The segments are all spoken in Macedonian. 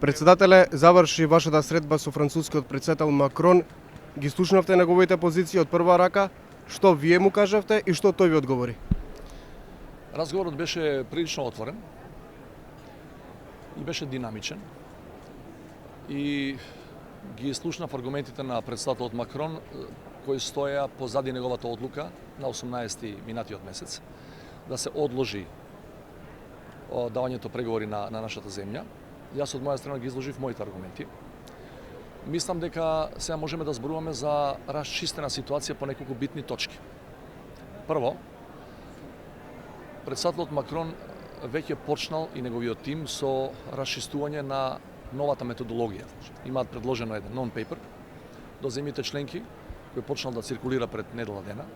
Председателе, заврши вашата средба со францускиот председател Макрон. Ги слушнавте неговите позиции од прва рака. Што вие му кажавте и што тој ви одговори? Разговорот беше прилично отворен и беше динамичен. И ги слушнав аргументите на председателот Макрон кои стоја позади неговата одлука на 18 минатиот месец да се одложи давањето преговори на нашата земја. Јас од моја страна ги изложив моите аргументи. Мислам дека сега можеме да зборуваме за расчистена ситуација по неколку битни точки. Прво, председателот Макрон веќе почнал и неговиот тим со расчистување на новата методологија. Имаат предложено еден non-paper до земјите членки, кој почнал да циркулира пред недела дена.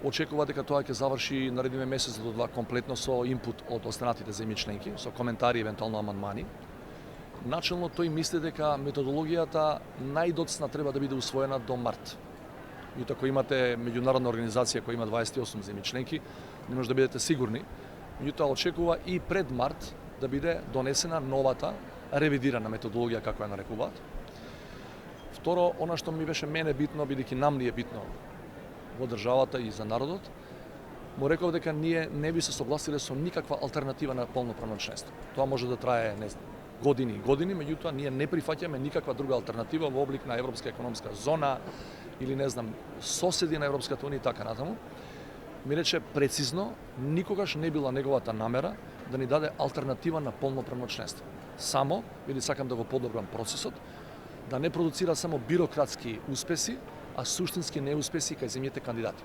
Очекува дека тоа ќе заврши наредниме месец до два комплетно со инпут од останатите земји членки, со коментари и евентуално амандмани. Начелно тој мисли дека методологијата најдоцна треба да биде усвоена до март. И ако имате меѓународна организација која има 28 земји членки, не може да бидете сигурни. Меѓутоа очекува и пред март да биде донесена новата ревидирана методологија како ја нарекуваат. Второ, она што ми беше мене битно, бидејќи нам ни е битно во државата и за народот, му реков дека ние не би се согласиле со никаква алтернатива на полноправно членство. Тоа може да трае, не знам, години и години, меѓутоа ние не прифаќаме никаква друга алтернатива во облик на европска економска зона или не знам, соседи на Европската унија и така натаму. Ми рече прецизно, никогаш не била неговата намера да ни даде алтернатива на полноправно членство. Само, или сакам да го подобрам процесот, да не продуцира само бирократски успеси, а суштински неуспеси кај земјите кандидати.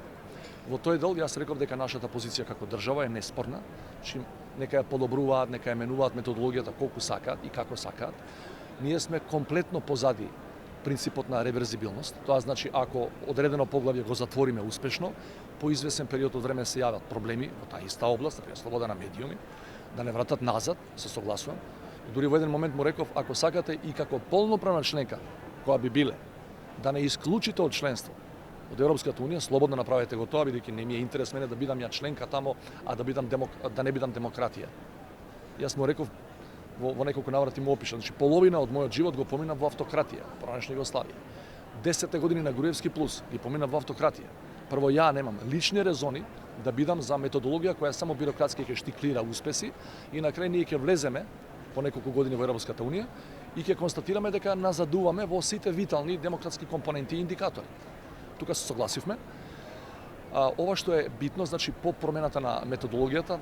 Во тој дел јас реков дека нашата позиција како држава е неспорна, че нека ја подобруваат, нека ја менуваат методологијата колку сакаат и како сакаат. Ние сме комплетно позади принципот на реверзибилност. Тоа значи ако одредено поглавје го затвориме успешно, по извесен период од време се јават проблеми во таа иста област, например слобода на медиуми, да не вратат назад, се согласувам. Дури во еден момент му реков, ако сакате и како полноправна членка, која би биле, да не исклучите од членство од Европската унија, слободно направете го тоа, бидејќи не ми е интерес мене да бидам ја членка тамо, а да не бидам демократија. Јас му реков во неколку наврати му опишам, значи половина од мојот живот го поминав во автократија, поранешна Југославија. 10 години на Груевски плюс ги поминав во автократија. Прво ја немам лични резони да бидам за методологија која само бирократски ќе штиклира успеси и на крај ние ќе влеземе по неколку години во Европската унија и ќе констатираме дека назадуваме во сите витални демократски компоненти и индикатори. Тука се согласивме. Ова што е битно, значи по промената на методологијата,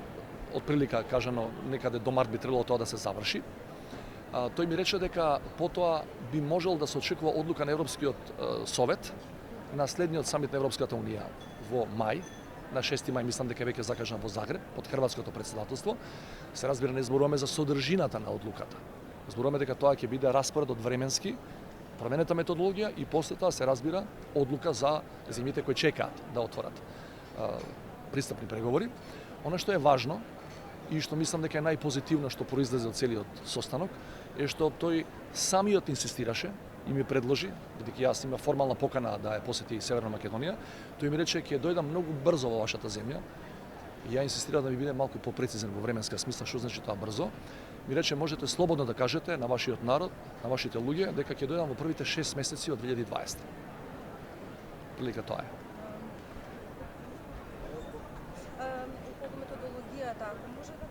отприлика кажано некаде до март би требало тоа да се заврши. Тој ми рече дека потоа би можел да се очекува одлука на Европскиот совет на следниот самит на Европската унија во мај, на 6 мај мислам дека веќе закажан во Загреб под хрватското председателство. Се разбира, не зборуваме за содржината на одлуката. Зборуваме дека тоа ќе биде распоред од временски променета методологија и после тоа се разбира одлука за земјите кои чекаат да отворат пристапни преговори. Она што е важно и што мислам дека е најпозитивно што произлезе од целиот состанок е што тој самиот инсистираше и ми предложи, бидејќи јас има формална покана да ја посети Северна Македонија, тој ми рече ќе дојдам многу брзо во вашата земја. И ја инсистирав да ми биде малку попрецизен во временска смисла, што значи тоа брзо. Ми рече можете слободно да кажете на вашиот народ, на вашите луѓе дека ќе дојдам во првите 6 месеци од 2020. Прилика тоа е. Методологијата, ако може да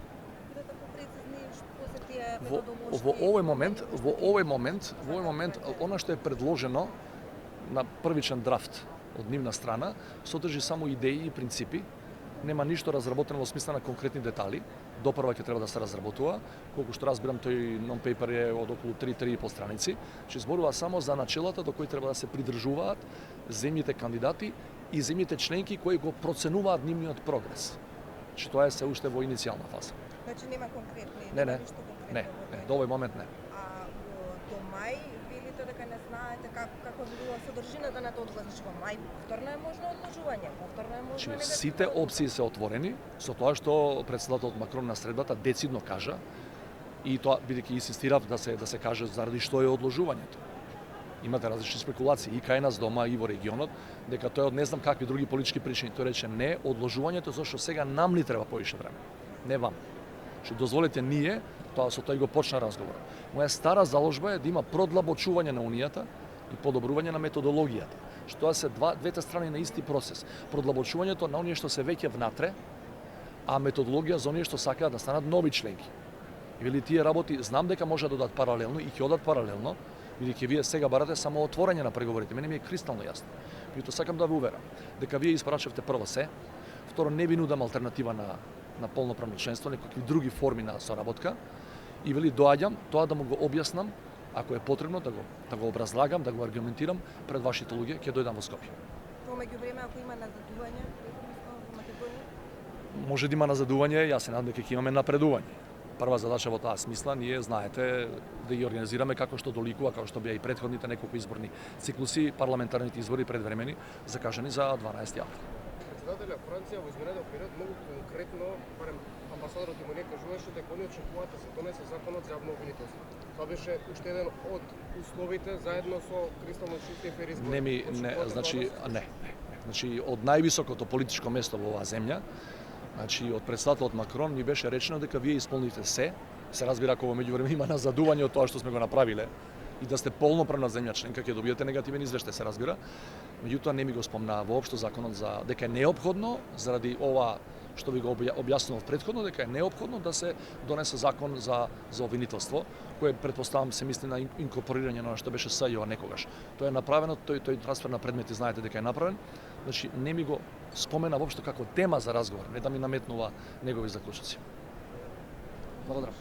бидете попрецизни што се тие методолошки? Во овој момент, она што е предложено на првичен драфт од нивна страна, содржи само идеи и принципи, нема ништо разработено во смисла на конкретни детали. Допрва ќе треба да се разработува. Колку што разбирам, тој non-paper е од околу 3-3,5 страници. Че зборува само за начелата до кои треба да се придржуваат земјите кандидати и земјите членки кои го проценуваат нивниот прогрес. Че тоа е се уште во иницијална фаза. Значи нема конкретни? Не, до овој момент не. А до мај велите дека не знаете како би била содржината на тоа одлука, значи во мај повторно е можно одложување, повторно е можно негативно. Сите опции се отворени со тоа што председателот Макрон на средбата децидно кажа и тоа бидејќи инсистирав да се каже заради што е одложувањето. Имате различни спекулации и кај нас дома и во регионот дека тој од не знам какви други политички причини тој рече не одложувањето зашто сега нам ни треба повише време, не вам. Значи дозволете ние, тоа со тој го почна разговор. Моја стара заложба е да има продлабочување на унијата и подобрување на методологијата. Што се двете страни на исти процес. Продлабочувањето на оние што се веќе внатре, а методологија за оние што сакаат да станат нови членки. И вели тие работи знам дека може да одат паралелно и ќе одат паралелно, бидејќи вие сега барате само отворање на преговорите. Мене ми е кристално јасно. Меѓутоа сакам да ве уверам дека вие испрачавте прво се, второ не ви нудам алтернатива на полноправно членство, некакви други форми на соработка и вели доаѓам тоа да му го објаснам, ако е потребно да го образлагам, да го аргументирам пред вашите луѓе, ќе дојдам во Скопје. Помеѓу време ако има назадување, во Македонија? Може да има назадување, јас се надам дека ќе имаме напредување. Прва задача во таа смисла, ние знаете да ги организираме како што доликува, како што беа и претходните неколку изборни циклуси, парламентарните избори предвремени, закажани за 12 април. Председателя Франција во изминатиот период многу конкретно, барем амбасадорот му не кажуваше дека они очекуваат да се донесе законот за јавно обвинителство. Тоа беше уште еден од условите заедно со кристално чисти еферизм. Значи од највисокото политичко место во оваа земја, значи од председателот Макрон ми беше речено дека вие исполните се разбира ако во меѓувреме има назадување од тоа што сме го направиле и да сте полноправна земја членка ќе добиете негативен извештај се разбира. Меѓутоа не ми го спомнаа воопшто законот за дека е неопходно заради ова што ви го објаснував претходно дека е неопходно да се донесе закон за обвинителство, кој претпоставам се мисли на инкорпорирање на што беше СЈО некогаш. Тоа е направено, тој трансфер на предмети знаете дека е направен. Значи не ми го спомена воопшто како тема за разговор, не да ми наметнува негови заклучоци. Благодарам.